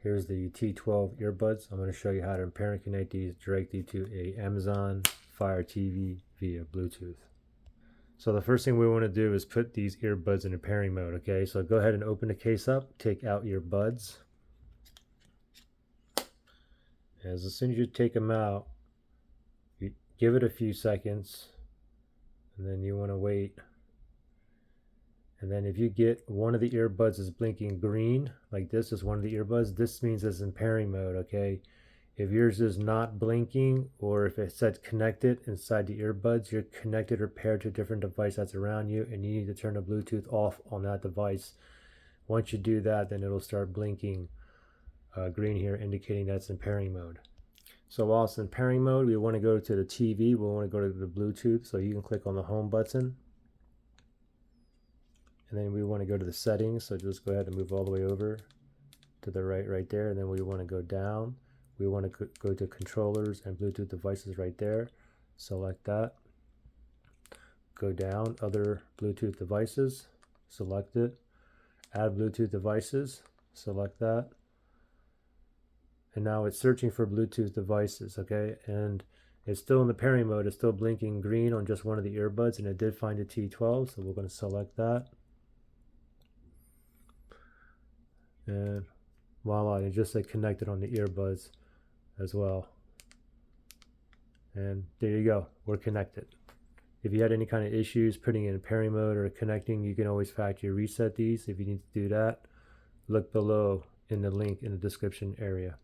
Here's the T12 earbuds. I'm going to show you how to parent connect these directly to a Amazon Fire TV via Bluetooth. So the first thing we want to do is put these earbuds in a pairing mode, okay? So go ahead and open the case up, take out your buds. As soon as you take them out, you give it a few seconds, and then you want to wait. And then if you get one of the earbuds is blinking green, like this is one of the earbuds, this means it's in pairing mode, okay? If yours is not blinking, or if it said connected inside the earbuds, you're connected or paired to a different device that's around you, and you need to turn the Bluetooth off on that device. Once you do that, then it'll start blinking green here, indicating that's in pairing mode. So while it's in pairing mode, we want to go to the TV, we want to go to the Bluetooth, so you can click on the home button. And then we want to go to the settings, so just go ahead and move all the way over to the right there, and then we want to go down. We want to go to controllers and Bluetooth devices right there. Select that. Go down, other Bluetooth devices, select it. Add Bluetooth devices, select that. And now it's searching for Bluetooth devices, okay? And it's still in the pairing mode, it's still blinking green on just one of the earbuds, and it did find a T12, so we're going to select that. And voila, it just said connected on the earbuds as well. And there you go, we're connected. If you had any kind of issues putting it in pairing mode or connecting, you can always factory reset these. If you need to do that, look below in the link in the description area.